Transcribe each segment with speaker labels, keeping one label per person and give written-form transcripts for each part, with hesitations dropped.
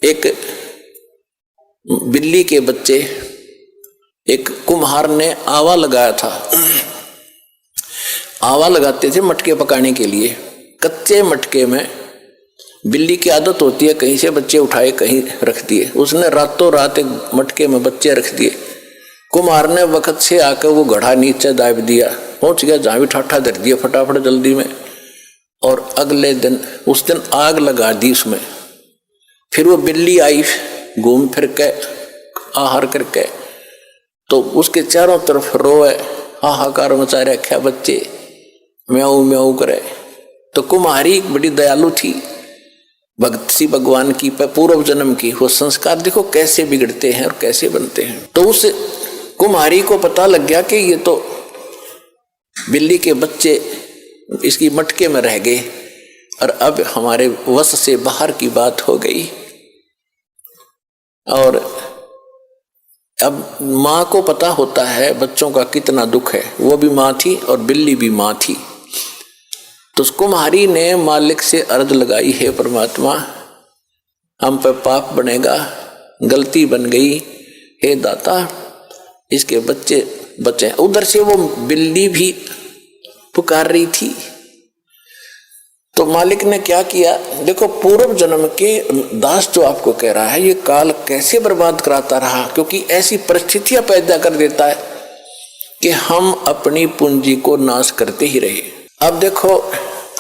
Speaker 1: एक बिल्ली के बच्चे, एक कुम्हार ने आवा लगाया था। आवा लगाते थे मटके पकाने के लिए। कच्चे मटके में बिल्ली की आदत होती है कहीं से बच्चे उठाए कहीं रख दिए। उसने रातों रात एक मटके में बच्चे रख दिए। कुम्हार ने वक्त से आकर वो घड़ा नीचे दाब दिया, पहुंच गया जहां भी ठाठा धर दिया फटाफट जल्दी में, और अगले दिन उस दिन आग लगा दी उसमें। फिर वो बिल्ली आई घूम फिर के आहार करके, तो उसके चारों तरफ रोए, हाहाकार मचा रखा, बच्चे म्याऊ म्याऊ करे। तो कुम्हारी बड़ी दयालु थी, भक्त सी भगवान की, पूर्व जन्म की। वो संस्कार देखो कैसे बिगड़ते हैं और कैसे बनते हैं। तो उस कुम्हारी को पता लग गया कि ये तो बिल्ली के बच्चे इसकी मटके में रह गए और अब हमारे वश से बाहर की बात हो गई। और अब माँ को पता होता है बच्चों का कितना दुख है। वो भी माँ थी और बिल्ली भी माँ थी। तो कुम्हारी ने मालिक से अर्ज लगाई, हे परमात्मा, हम पे पाप बनेगा, गलती बन गई, हे दाता इसके बच्चे बचे। उधर से वो बिल्ली भी पुकार रही थी। तो मालिक ने क्या किया, देखो पूर्व जन्म के दास जो आपको कह रहा है ये काल कैसे बर्बाद कराता रहा, क्योंकि ऐसी परिस्थितियां पैदा कर देता है कि हम अपनी पूंजी को नाश करते ही रहे। अब देखो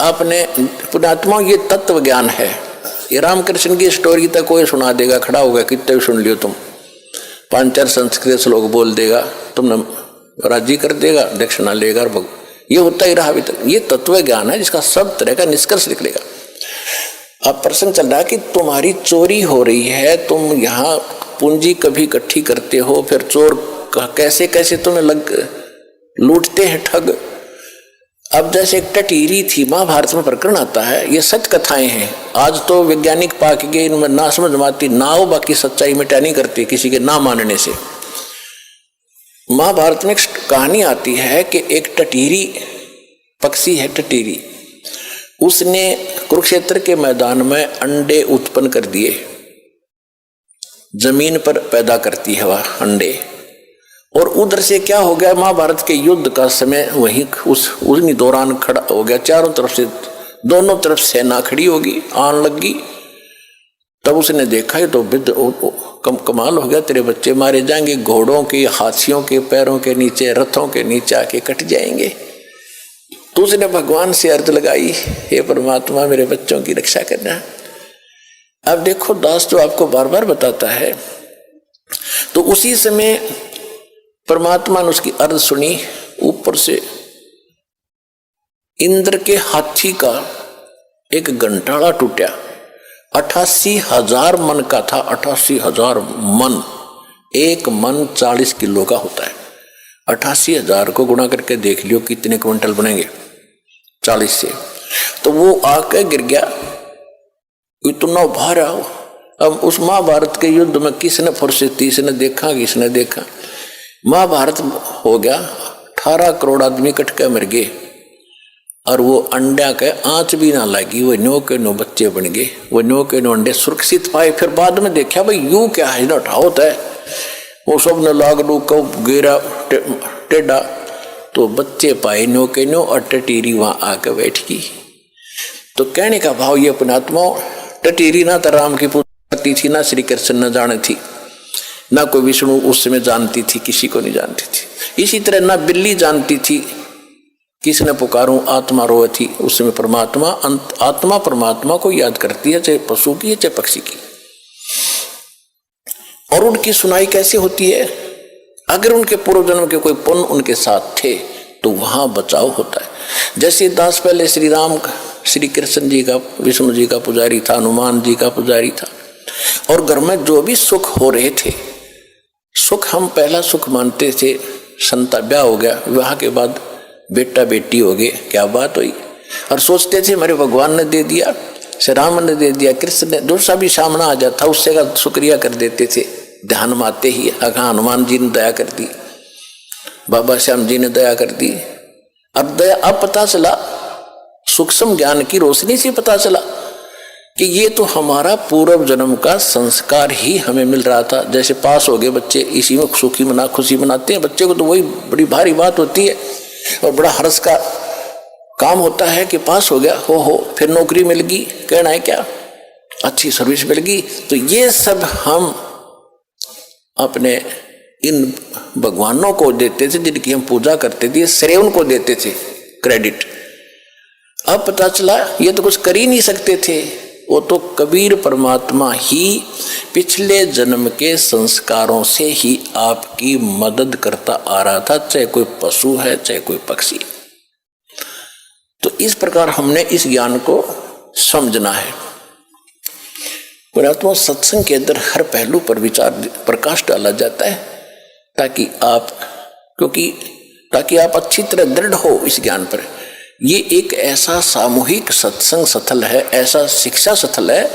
Speaker 1: आपने पुण्यात्मा, ये तत्व ज्ञान है। ये रामकृष्ण की स्टोरी तक कोई सुना देगा, खड़ा होगा, कितने भी सुन लियो तुम, 5-4 संस्कृत श्लोक बोल देगा, तुमने राजी कर देगा, दक्षिणा लेगा, और ये होता ही रहा अभी तक। ये तत्व ज्ञान है जिसका सब तरह का निष्कर्ष निकलेगा। अब प्रश्न चल रहा है कि तुम्हारी चोरी हो रही है, तुम यहाँ पूंजी कभी इकट्ठी करते हो, फिर चोर कैसे कैसे तुम्हें लूटते हैं ठग। अब जैसे एक टटीरी थी, महाभारत में प्रकरण आता है, ये सच कथाएं हैं। आज तो वैज्ञानिक पाक गए, इनमें ना समझ माती ना हो, बाकी सच्चाई मिटा नहीं करती किसी के ना मानने से। महाभारत में एक कहानी आती है कि एक टटीरी पक्षी है, टटीरी, उसने कुरुक्षेत्र के मैदान में अंडे उत्पन्न कर दिए। जमीन पर पैदा करती है वह अंडे, और उधर से क्या हो गया, महाभारत के युद्ध का समय वहीं उसी दौरान खड़ा हो गया। चारों तरफ से, दोनों तरफ सेना खड़ी होगी, आन लगी। तब उसने देखा है तो कमाल हो गया, तेरे बच्चे मारे जाएंगे, घोड़ों के, हाथियों के पैरों के नीचे, रथों के नीचे आके कट जाएंगे। तो उसने भगवान से अर्ज लगाई, हे परमात्मा मेरे बच्चों की रक्षा करना। अब देखो दास जो आपको बार बार बताता है, तो उसी समय परमात्मा ने उसकी अर्ज सुनी। ऊपर से इंद्र के हाथी का एक घंटाड़ा टूटा। 88,000 मन का था, 88,000 मन। एक मन 40 किलो का होता है। 88,000 को गुणा करके देख लियो कितने क्विंटल बनेंगे 40 से। तो वो आके गिर गया, इतना भारा। अब उस महाभारत के युद्ध में किसने फुर्सत थी, इसने देखा, किसने देखा। महाभारत हो गया, 18 करोड़ आदमी कट के मर गए, और वो अंडा के आंच भी ना लगी, वो 9 के 9 बच्चे बन गए। वो 9 के 9 अंडे सुरक्षित पाए। फिर बाद में देखा भाई यू क्या है, ना होता है, वो सब ने लाग लू को गिरा टेढ़ा, तो बच्चे पाए 9 के 9, और टटीरी वहां आकर बैठ गई। तो कहने का भाव ये पुण्यात्मा, टटीरी ना तो राम की पूजा करती थी, ना श्री कृष्ण न जाने थी, ना कोई विष्णु उस समय जानती थी, किसी को नहीं जानती थी। इसी तरह ना बिल्ली जानती थी किसने पुकारूं, आत्मा रोए थी। उस समय परमात्मा, आत्मा परमात्मा को याद करती है, चाहे पशु की है चाहे पक्षी की। और उनकी सुनाई कैसे होती है, अगर उनके पूर्व जन्म के कोई पुण्य उनके साथ थे तो वहां बचाव होता है। जैसे दास पहले श्री राम, श्री कृष्ण जी का, विष्णु जी का पुजारी था, हनुमान जी का पुजारी था, और घर में जो भी सुख हो रहे थे, सुख हम पहला सुख मानते थे। संता ब्याह हो गया, विवाह के बाद बेटा बेटी हो गए, क्या बात हुई, और सोचते थे मेरे भगवान ने दे दिया, श्री राम ने दे दिया, कृष्ण ने, दूसरा भी सामना आ जाता उससे का शुक्रिया कर देते थे। ध्यान में आते ही हाँ हनुमान जी ने दया कर दी, बाबा श्याम जी ने दया कर दी। अब दया अब पता चला, सूक्ष्म ज्ञान की रोशनी से पता चला कि ये तो हमारा पूर्व जन्म का संस्कार ही हमें मिल रहा था। जैसे पास हो गए बच्चे, इसी में खुशी मनाते हैं। बच्चे को तो वही बड़ी भारी बात होती है और बड़ा हर्ष का काम होता है कि पास हो गया, हो फिर नौकरी मिल गई, कहना है क्या, अच्छी सर्विस मिल गई। तो ये सब हम अपने इन भगवानों को देते थे जिनकी हम पूजा करते थे, श्रेय उनको देते थे, क्रेडिट। अब पता चला ये तो कुछ कर ही नहीं सकते थे, वो तो कबीर परमात्मा ही पिछले जन्म के संस्कारों से ही आपकी मदद करता आ रहा था, चाहे कोई पशु है चाहे कोई पक्षी। तो इस प्रकार हमने इस ज्ञान को समझना है। परमात्मा सत्संग के अंदर हर पहलू पर विचार प्रकाश डाला जाता है ताकि आप अच्छी तरह दृढ़ हो इस ज्ञान पर। ये एक ऐसा सामूहिक सत्संग स्थल है, ऐसा शिक्षा स्थल है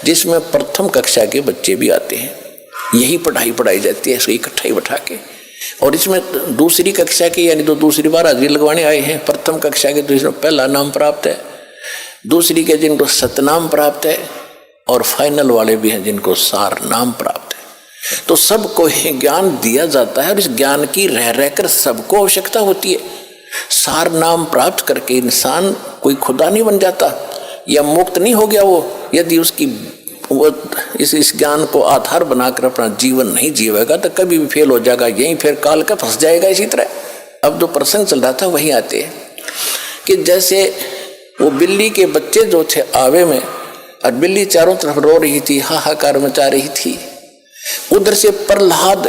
Speaker 1: जिसमें प्रथम कक्षा के बच्चे भी आते हैं। यही पढ़ाई जाती है, इसको इकट्ठा ही बैठा के। और इसमें दूसरी कक्षा के यानी तो दूसरी बार हाजिरी लगवाने आए हैं, प्रथम कक्षा के तो इसमें पहला नाम प्राप्त है, दूसरी के जिनको सतनाम प्राप्त है, और फाइनल वाले भी हैं जिनको सार नाम प्राप्त है। तो सबको ज्ञान दिया जाता है और इस ज्ञान की रह रहकर सबको आवश्यकता होती है। सार नाम प्राप्त करके इंसान कोई खुदा नहीं बन जाता या मुक्त नहीं हो गया वो, यदि उसकी वो इस ज्ञान को आधार बनाकर अपना जीवन नहीं जीवेगा तो कभी भी फेल हो जाएगा, यहीं फिर काल का फंस जाएगा। इसी तरह अब जो प्रसंग चल रहा था वहीं आते हैं कि जैसे वो बिल्ली के बच्चे जो थे आवे में, और बिल्ली चारों तरफ रो रही थी, हाहाकार मचा रही थी। उधर से प्रहलाद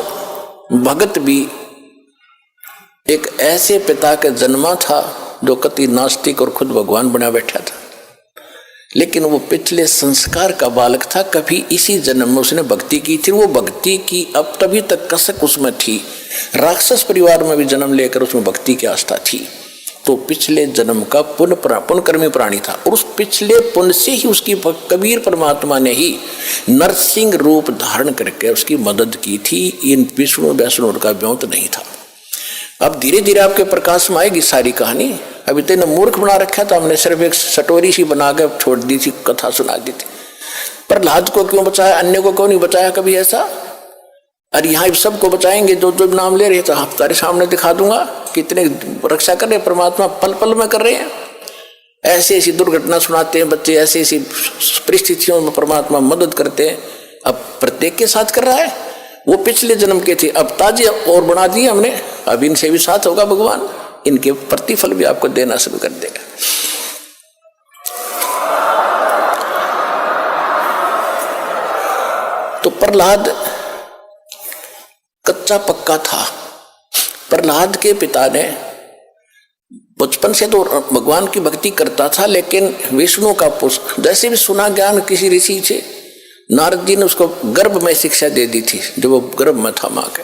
Speaker 1: भगत भी एक ऐसे पिता के जन्मा था जो कति नास्तिक और खुद भगवान बना बैठा था, लेकिन वो पिछले संस्कार का बालक था। कभी इसी जन्म में उसने भक्ति की थी, वो भक्ति की अब तभी तक कसक उसमें थी। राक्षस परिवार में भी जन्म लेकर उसमें भक्ति की आस्था थी, तो पिछले जन्म का पुण्यकर्मी प्राणी था। और उस पिछले पुण्य से ही उसकी कबीर परमात्मा ने ही नरसिंह रूप धारण करके उसकी मदद की थी। इन विष्णु वैष्णु का ब्योंत नहीं था। अब धीरे धीरे आपके प्रकाश में आएगी सारी कहानी। अभी तो मूर्ख बना रखा था हमने, सिर्फ एक सटोरी सी बना के छोड़ दी थी, कथा सुना दी थी। प्रहलाद को क्यों बचाया, अन्य को क्यों नहीं बचाया कभी ऐसा? और यहाँ सबको बचाएंगे जो जो नाम ले रहे, तो आप तारे सामने दिखा दूंगा कितने रक्षा कर रहे परमात्मा, पल पल में कर रहे हैं। ऐसी ऐसी दुर्घटना सुनाते हैं बच्चे, ऐसी ऐसी परिस्थितियों में परमात्मा मदद करते हैं। अब प्रत्येक के साथ कर रहा है। वो पिछले जन्म के थे, अब ताजे और बना दिए हमने, अब इनसे भी साथ होगा भगवान, इनके प्रतिफल भी आपको देना शुरू कर देगा। तो प्रहलाद कच्चा पक्का था। प्रहलाद के पिता ने बचपन से तो भगवान की भक्ति करता था, लेकिन विष्णु का पुष्प जैसे भी सुना ज्ञान किसी ऋषि से, नारद जी ने उसको गर्भ में शिक्षा दे दी थी, जब वो गर्भ में था मां के।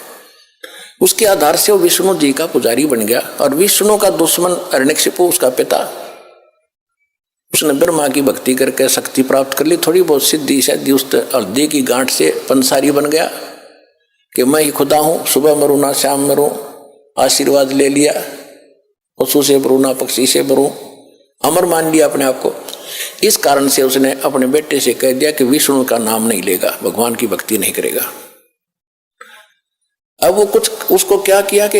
Speaker 1: उसके आधार से वो विष्णु जी का पुजारी बन गया। और विष्णु का दुश्मन हिरण्यकशिपु उसका पिता, उसने ब्रह्मा की भक्ति करके शक्ति प्राप्त कर ली, थोड़ी बहुत सिद्धि शायद उस हल्दी की गांठ से पंसारी बन गया कि मैं ही खुदा हूं, सुबह मरूं ना शाम मरूं, आशीर्वाद ले लिया, पशु से मरूं ना पक्षी से मरूं, अमर मान लिया अपने आप को। इस कारण से उसने अपने बेटे से कह दिया कि विष्णु का नाम नहीं लेगा, भगवान की भक्ति नहीं करेगा। अब वो कुछ उसको क्या किया कि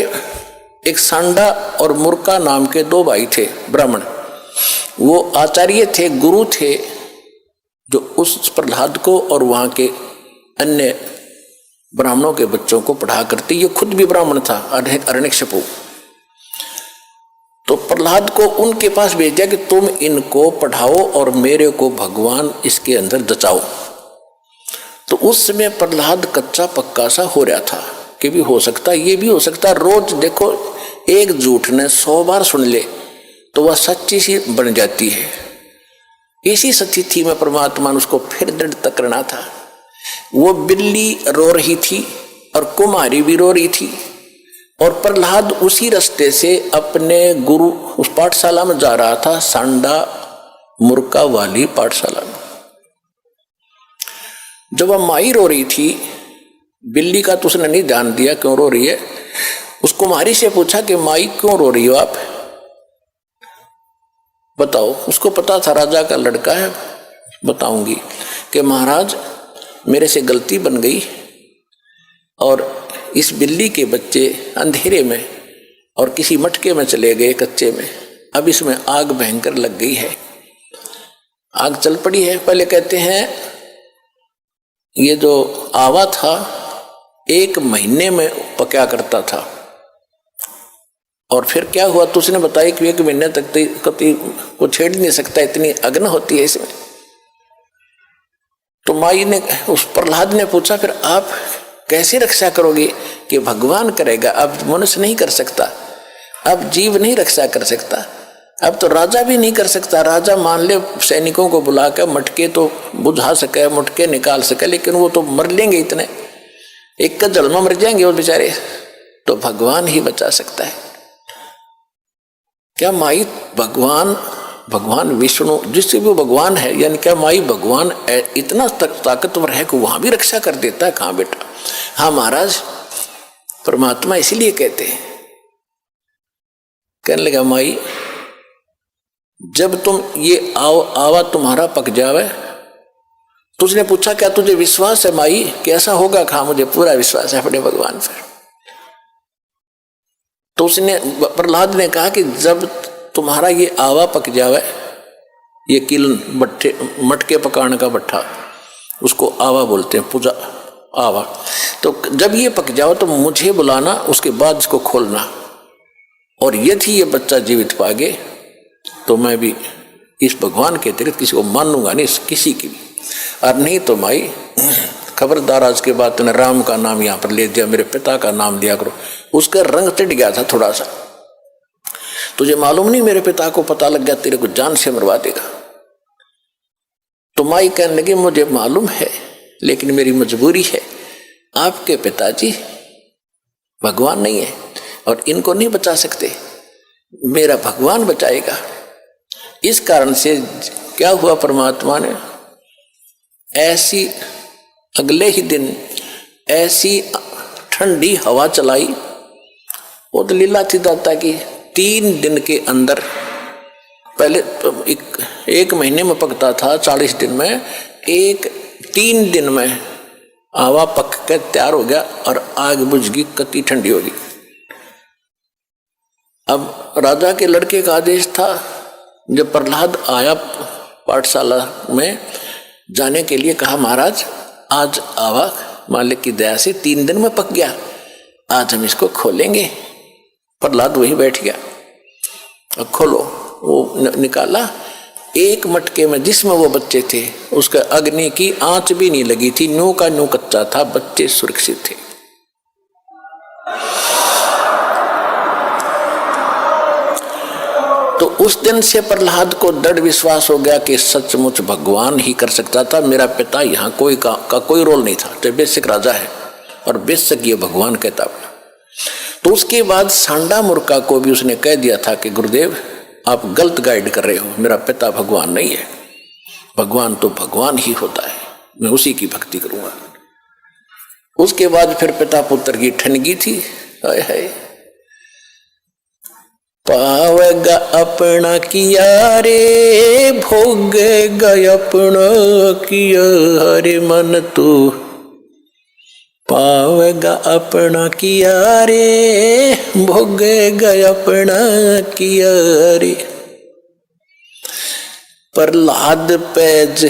Speaker 1: एक सांडा और मुर्का नाम के दो भाई थे ब्राह्मण, वो आचार्य थे, गुरु थे, जो उस प्रहलाद को और वहां के अन्य ब्राह्मणों के बच्चों को पढ़ा करते। ये खुद भी ब्राह्मण था, हिरण्यकशिपु। तो प्रहलाद को उनके पास भेज दिया कि तुम इनको पढ़ाओ और मेरे को भगवान इसके अंदर जचाओ। तो उस समय प्रहलाद कच्चा पक्का सा हो रहा था कि भी हो सकता, ये भी हो सकता। रोज देखो एक झूठ ने 100 बार सुन ले तो वह सच्ची सी बन जाती है। इसी स्थिति में परमात्मा ने उसको फिर दृढ़ करना था। वो बिल्ली रो रही थी और कुमारी भी रो रही थी, और प्रहलाद उसी रास्ते से अपने गुरु उस पाठशाला में जा रहा था, सांडा मुर्का वाली पाठशाला में। जब वह माई रो रही थी, बिल्ली का तो उसने नहीं ध्यान दिया क्यों रो रही है। उस कुमारी से पूछा कि माई क्यों रो रही हो आप, बताओ। उसको पता था राजा का लड़का है, बताऊंगी कि महाराज मेरे से गलती बन गई और इस बिल्ली के बच्चे अंधेरे में और किसी मटके में चले गए कच्चे में, अब इसमें आग भयंकर लग गई है, आग चल पड़ी है। पहले कहते हैं ये जो आवा था 1 महीने में पका करता था, और फिर क्या हुआ तो उसने बताया कि 1 महीने तक कभी को छेड़ नहीं सकता, इतनी अग्नि होती है इसमें। तो माई ने उस प्रहलाद ने पूछा फिर आप कैसे रक्षा करोगे? कि भगवान करेगा, अब मनुष्य नहीं कर सकता, अब जीव नहीं रक्षा कर सकता, अब तो राजा भी नहीं कर सकता। राजा मान ले सैनिकों को बुलाकर मटके तो बुझा सके, मटके निकाल सके, लेकिन वो तो मर लेंगे, इतने एक का जल में मर जाएंगे वो बेचारे, तो भगवान ही बचा सकता है। क्या माई भगवान विष्णु जिससे भी भगवान है, यानी क्या माई भगवान इतना ताकतवर है कि वहां भी रक्षा कर देता है? कहां बेटा। हाँ महाराज, परमात्मा इसीलिए कहते हैं। कहने लगा माई जब तुम ये आवा तुम्हारा पक जावे, तो उसने पूछा क्या तुझे विश्वास है माई कि ऐसा होगा? कहा मुझे पूरा विश्वास है अपने भगवान पर। तो उसने प्रहलाद ने कहा कि जब तुम्हारा ये आवा पक जावे, ये किलन मटके पकाने का भट्ठा, उसको आवा बोलते हैं, पूजा आवा, तो जब ये पक जाओ तो मुझे बुलाना, उसके बाद इसको खोलना, और यदि ये बच्चा जीवित पागे तो मैं भी इस भगवान के अतिरिक्त किसी को मानूंगा नहीं, किसी की भी, और नहीं तो माई खबरदार आज के बाद तूने राम का नाम यहाँ पर ले दिया, मेरे पिता का नाम लिया करो। उसका रंग चढ़ गया था थोड़ा सा, तुझे मालूम नहीं मेरे पिता को पता लग गया तेरे को जान से मरवा देगा। तो माई कहने लगी मुझे मालूम है, लेकिन मेरी मजबूरी है, आपके पिताजी भगवान नहीं है और इनको नहीं बचा सकते, मेरा भगवान बचाएगा। इस कारण से क्या हुआ, परमात्मा ने ऐसी अगले ही दिन ऐसी ठंडी हवा चलाई, वो तो लीला थी दाता की। 3 दिन के अंदर, पहले एक महीने में पकता था, 40 दिन में, 3 दिन में आवा पक कर तैयार हो गया और आग बुझ गई, कति ठंडी होगी। अब राजा के लड़के का आदेश था, जब प्रहलाद आया पाठशाला में जाने के लिए, कहा महाराज आज आवा मालिक की दया से 3 दिन में पक गया, आज हम इसको खोलेंगे। प्रहलाद वहीं बैठ गया, अब खोलो। वो निकाला, एक मटके में जिसमें वो बच्चे थे उसका अग्नि की आंच भी नहीं लगी थी, न्यू का न्यू कच्चा था, बच्चे सुरक्षित थे। तो उस दिन से प्रहलाद को दृढ़ विश्वास हो गया कि सचमुच भगवान ही कर सकता था, मेरा पिता यहाँ कोई का कोई रोल नहीं था, तो बेशक राजा है और बेशक ये भगवान कहता। तो उसके बाद सांडा मुर्का को भी उसने कह दिया था कि गुरुदेव आप गलत गाइड कर रहे हो, मेरा पिता भगवान नहीं है, भगवान तो भगवान ही होता है, मैं उसी की भक्ति करूंगा। उसके बाद फिर पिता पुत्र की ठनगी थी, हाय हाय, पावेगा अपना किया रे, भोगेगा अपना किया रे मन तू, पावेगा अपना किया रे, भोगेगा अपना किया रे। प्रहलाद पैज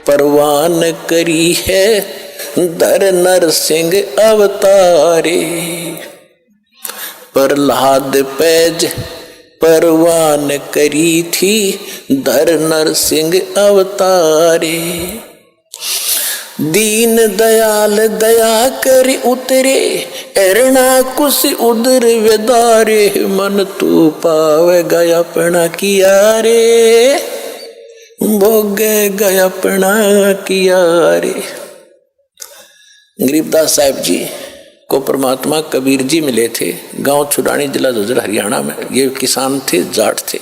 Speaker 1: परवान करी है, धर नरसिंह अवतारे। प्रहलाद पैज परवान करी थी, धर नरसिंह अवतारे। दीन दयाल दया कर उतरे, एरना कुछ उदर वेदारे, मन तू पावेगा अपना किया रे, भोगेगा अपना किया रे। गरीबदास साहिब जी को परमात्मा कबीर जी मिले थे, गांव छुड़ानी, जिला झज्जर, हरियाणा में। ये किसान थे, जाट थे,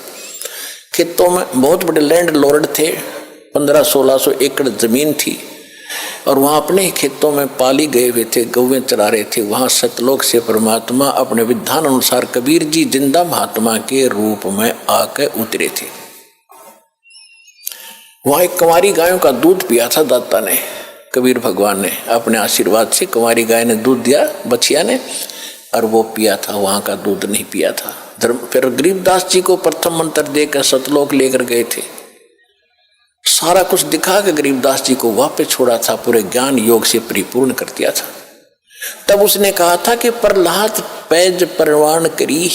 Speaker 1: खेतों में बहुत बड़े लैंड लॉर्ड थे, 1500-1600 एकड़ जमीन थी, और वहां अपने ही खेतों में पाली गए हुए थे, गौवें चरा रहे थे। वहां सतलोक से परमात्मा अपने विधान अनुसार कबीर जी जिंदा महात्मा के रूप में आकर उतरे थे। वहां एक कुंवारी गायों का दूध पिया था दाता ने, कबीर भगवान ने अपने आशीर्वाद से कुंवारी गाय ने दूध दिया बछिया ने, और वो पिया था, वहां का दूध नहीं पिया था। फिर गरीबदास जी को प्रथम मंत्र देकर सतलोक लेकर गए थे, सारा कुछ दिखा के गरीबदास जी को वापस छोड़ा था, पूरे ज्ञान योग से परिपूर्ण कर दिया था। तब उसने कहा था कि प्रहलाद पैज परवान करी।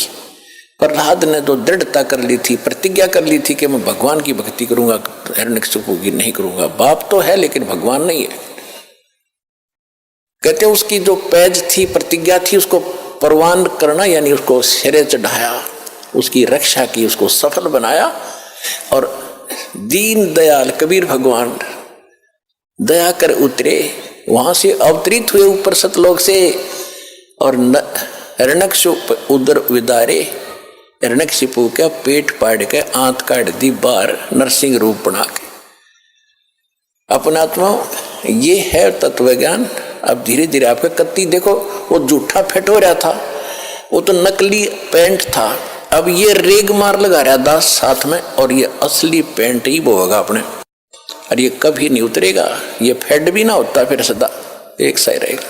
Speaker 1: प्रहलाद ने तो दृढ़ता कर ली थी, प्रतिज्ञा कर ली थी कि मैं भगवान की भक्ति करूंगा, हिरण्यकशिपु की नहीं करूंगा। बाप तो है लेकिन भगवान नहीं है। कहते उसकी जो पैज थी, प्रतिज्ञा थी, उसको परवान करना यानी उसको सिरे चढ़ाया, उसकी रक्षा की, उसको सफल बनाया। और दीन दयाल कबीर भगवान दया कर उतरे, वहां से अवतरित हुए ऊपर सतलोक से, और हिरण्यकशिपु उदर विदारे, हिरण्यकशिपु का पेट पाड़ के आंत काट दी बाहर, नरसिंह रूप बना के। अपना आत्मा ये है तत्व ज्ञान। अब धीरे धीरे आपका कत्ती देखो, वो जूठा फेट हो रहा था, वो तो नकली पेंट था, अब ये रेग मार लगा रहा दास साथ में, और ये असली पेंट ही वो होगा अपने, और ये कभी नहीं उतरेगा। ये फेड भी ना होता फिर सदा एक सा ही रहेगा।